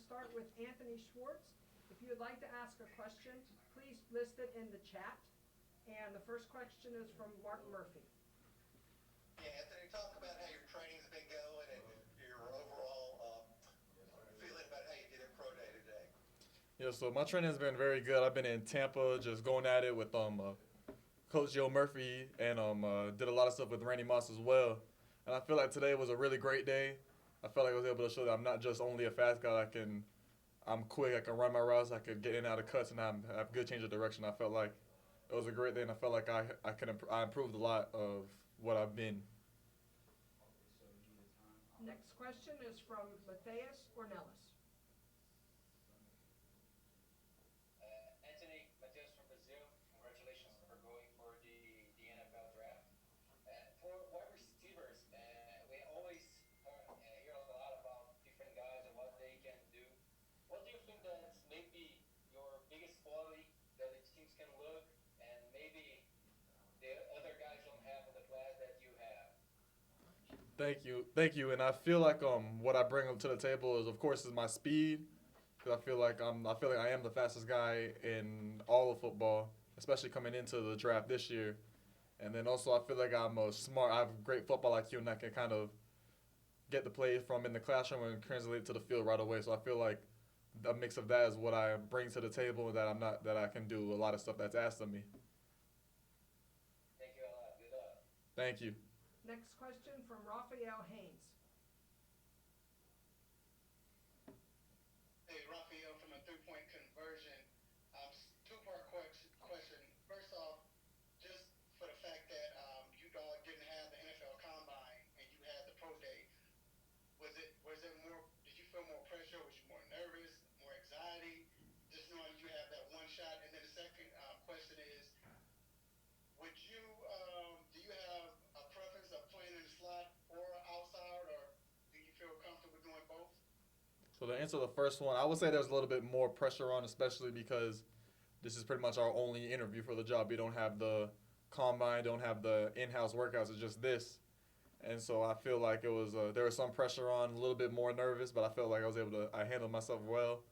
start with Anthony Schwartz. If you would like to ask a question, please list it in the chat. And the first question is from Martin Murphy. Yeah, Anthony, talk about how your training's been going and your overall feeling about how you did at Pro Day today. Yeah, so my training has been very good. I've been in Tampa, just going at it with Coach Joe Murphy, and did a lot of stuff with Randy Moss as well. And I feel like today was a really great day. I felt like I was able to show that I'm not just only a fast guy. I'm quick. I can run my routes. I could get in and out of cuts, and I have good change of direction. I felt like it was a great day, and I felt like I improved a lot of what I've been. Next question is from Matthias Ornelas. Anthony, Matheus from Brazil. Congratulations for going for the NFL draft. For wide receivers, we always hear a lot about different guys and what they can do. What do you think that's maybe your biggest quality that the teams can look and maybe the other guys don't have in the class that you have? Thank you. And I feel like what I bring to the table is, of course, is my speed. Because I feel like I am the fastest guy in all of football, especially coming into the draft this year. And then also I feel like I'm a smart. I have great football IQ, and I can kind of get the plays from in the classroom and translate it to the field right away. So I feel like a mix of that is what I bring to the table, that I can do a lot of stuff that's asked of me. Thank you a lot. Good luck. Thank you. Next question from Raphael Haynes. Hey, Raphael from a three-point conversion. Two-part question. First off, just for the fact that you didn't have the NFL Combine and you had the Pro Day, was it more? Did you feel more pressure? Was you more nervous, more anxiety, just knowing you have that one shot? And then the second question is, do you have a preference of playing in the slot or outside, or do you feel comfortable doing both? So to answer the first one, I would say there's a little bit more pressure on, especially because this is pretty much our only interview for the job. We don't have the combine, don't have the in-house workouts. It's just this, and so I feel like there was some pressure on, a little bit more nervous, but I felt like I handled myself well.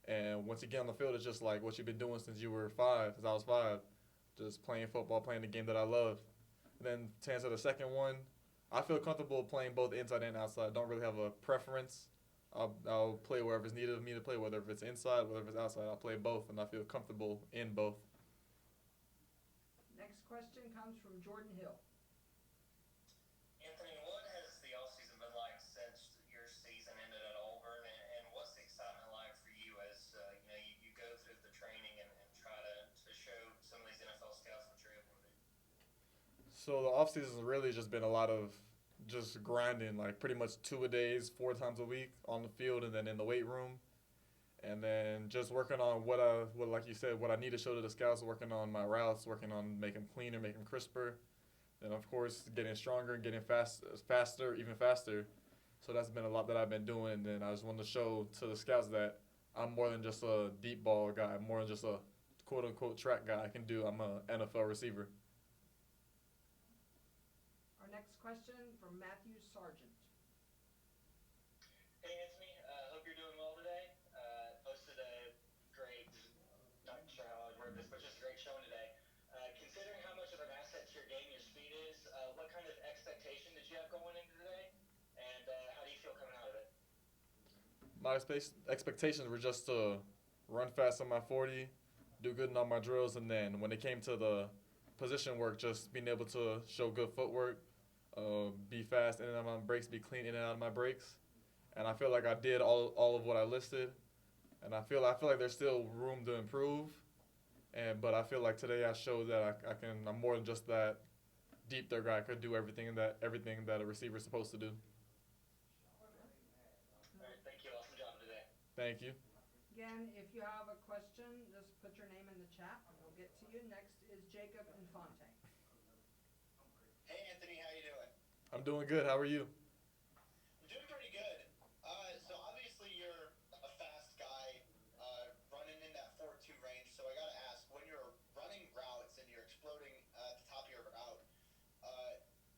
And once you get on the field, it's just like what you've been doing since you were 5, since I was 5, just playing football, playing the game that I love. And then to answer the second one, I feel comfortable playing both inside and outside. I don't really have a preference. I'll play wherever it's needed of me to play, whether it's inside, whether it's outside. I'll play both, and I feel comfortable in both. Next question comes from Jordan Hill. Anthony, what has the offseason been like since your season ended at Auburn, and what's the excitement like for you as you go through the training and try to show some of these NFL scouts what you're able to do? So the offseason has really just been a lot of just grinding, like pretty much 2-a-days, 4 times a week on the field and then in the weight room. And then just working on like you said, what I need to show to the scouts, working on my routes, working on making them cleaner, making them crisper. And of course, getting stronger, getting faster, even faster. So that's been a lot that I've been doing. And then I just wanted to show to the scouts that I'm more than just a deep ball guy, more than just a quote unquote track guy. I'm an NFL receiver. Our next question from Matthew Sargent. Hey, Anthony. Hope you're doing well today. Posted a great, not sure how I word this, but just a great showing today. Considering how much of an asset to your game your speed is, what kind of expectation did you have going into today? And how do you feel coming out of it? My expectations were just to run fast on my 40, do good in all my drills, and then when it came to the position work, just being able to show good footwork, be fast in and out of my breaks, be clean in and out of my breaks. And I feel like I did all of what I listed. And I feel like there's still room to improve. But I feel like today I showed that I'm more than just that deep third guy. I could do everything that a receiver is supposed to do. All right, thank you. Awesome job today. Thank you. Again, if you have a question, just put your name in the chat and we'll get to you. Next is Jacob Infante. Hey, Anthony, how you doing? I'm doing good. How are you? I'm doing pretty good. So obviously you're a fast guy, running in that 4.2 range. So I gotta ask, when you're running routes and you're exploding at the top of your route,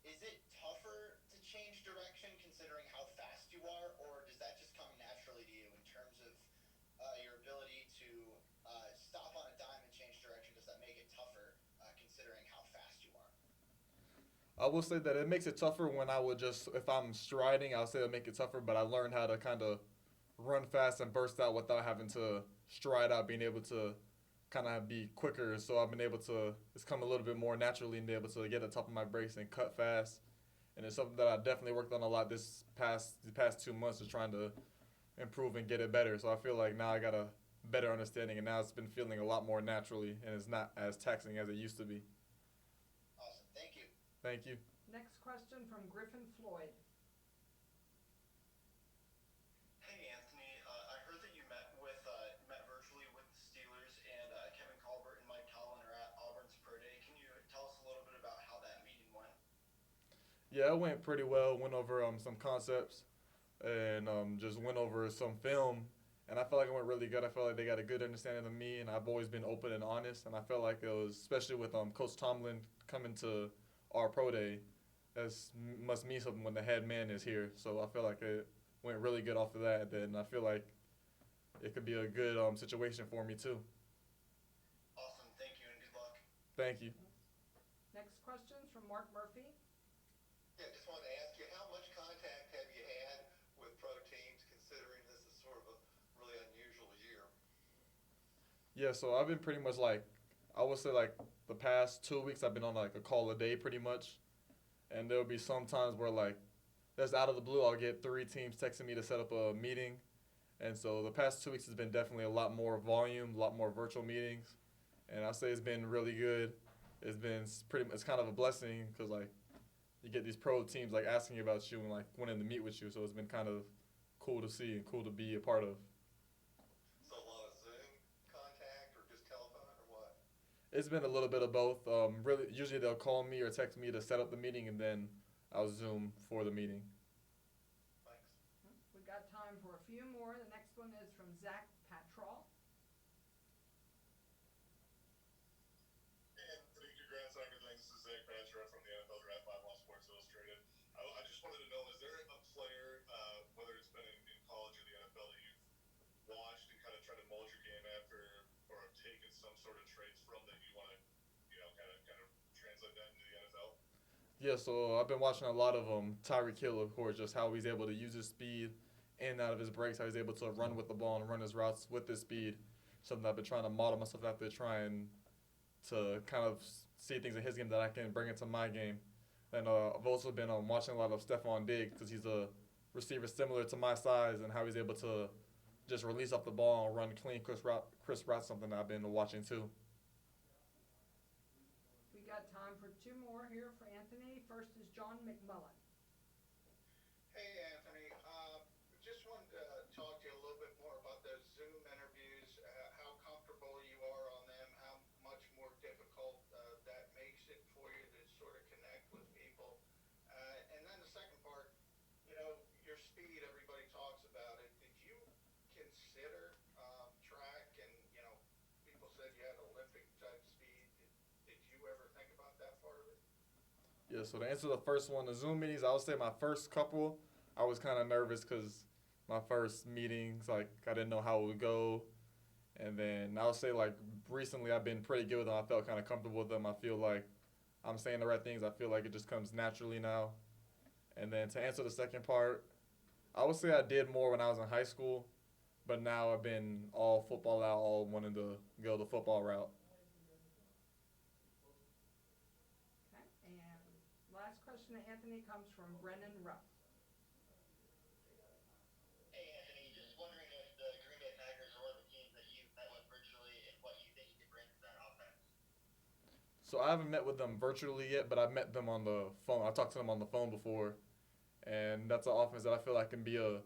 is it tougher to change direction considering how fast you are, or does that just come naturally to you in terms of I will say that it makes it tougher when I would just, if I'm striding, I'll say it'll make it tougher, but I learned how to kind of run fast and burst out without having to stride out, being able to kind of be quicker. So I've been able to, it's come a little bit more naturally and be able to get on top of my brakes and cut fast. And it's something that I definitely worked on a lot the past 2 months, is trying to improve and get it better. So I feel like now I got a better understanding, and now it's been feeling a lot more naturally, and it's not as taxing as it used to be. Awesome. Thank you. Thank you. Next question from Griffin Floyd. Hey, Anthony. I heard that you met virtually with the Steelers, and Kevin Colbert and Mike Tomlin are at Auburn's Pro Day. Can you tell us a little bit about how that meeting went? Yeah, it went pretty well. Went over some concepts and just went over some film. And I felt like it went really good. I felt like they got a good understanding of me, and I've always been open and honest. And I felt like it was, especially with Coach Tomlin coming to our pro day, must mean something when the head man is here. So I feel like it went really good off of that. And I feel like it could be a good situation for me too. Awesome. Thank you, and good luck. Thank you. Next question is from Mark Murphy. Yeah, just wanted to ask you, how much contact have you had with pro teams, considering this is sort of a really unusual year? Yeah, so I've been pretty much like, I would say like the past 2 weeks I've been on like a call a day pretty much. And there'll be some times where like, that's out of the blue, I'll get 3 teams texting me to set up a meeting. And so the past 2 weeks has been definitely a lot more volume, a lot more virtual meetings. And I'll say it's been really good. It's kind of a blessing because like, you get these pro teams like asking you about you and like wanting to meet with you. So it's been kind of cool to see and cool to be a part of. So a lot of Zoom contact or just telephone or what? It's been a little bit of both. Really, usually they'll call me or text me to set up the meeting, and then I'll Zoom for the meeting. Thanks. We've got time for a few more. The next one is from Zach Patrol. Anthony, congrats on everything. This is Zach Patrick from the NFL Draft Live on Sports Illustrated. I just wanted to know, is there a player, whether it's been in college or the NFL, that you've watched and kind of tried to mold your game after, or have taken some sort of traits from, that you want to, kind of translate that into the NFL? Yeah, so I've been watching a lot of Tyreek Hill, of course, just how he's able to use his speed in and out of his breaks, how he's able to run with the ball and run his routes with his speed. Something I've been trying to model myself after, trying to kind of see things in his game that I can bring into my game. And I've also been watching a lot of Stephon Diggs, because he's a receiver similar to my size, and how he's able to just release off the ball and run clean, crisp routes, something that I've been watching too. We got time for 2 more here for Anthony. First is John McMullen. Hey, Anthony. Just wanted to talk to you a little bit more about those Zoom interviews, how comfortable you are on them, how much more difficult that makes it for you to sort of connect with people. And then the second part, your speed, everybody talks about it. Did you consider track? And, people said you had Olympic type speed. Did you ever think about that part of it? Yeah, so to answer the first one, the Zoom meetings, I would say my first couple, I was kind of nervous because my first meetings, like, I didn't know how it would go. And then I would say, like, recently I've been pretty good with them. I felt kind of comfortable with them. I feel like I'm saying the right things. I feel like it just comes naturally now. And then to answer the second part, I would say I did more when I was in high school, but now I've been all football out, all wanting to go the football route. Okay. And last question to Anthony comes from Brennan Rupp. Hey, Anthony. Just wondering if the Green Bay Packers are one of the teams that you've met with virtually, and what you think you could bring to that offense. So I haven't met with them virtually yet, but I've met them on the phone. I talked to them on the phone before, and that's an offense that I feel like can be a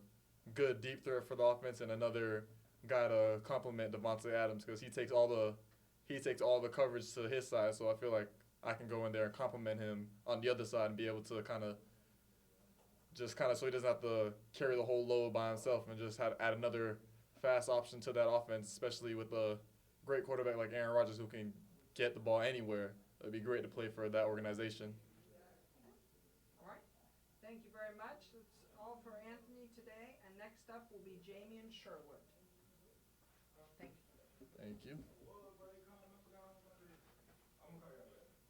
good deep threat for the offense, and another guy to complement Devontae Adams, because he takes all the coverage to his side. So I feel like I can go in there and complement him on the other side and be able to kind of so he doesn't have to carry the whole load by himself, and just add another fast option to that offense, especially with a great quarterback like Aaron Rodgers, who can get the ball anywhere. It'd be great to play for that organization. All right. Thank you very much. That's all for Anthony today. And next up will be Jamie and Sherwood. Thank you. Thank you.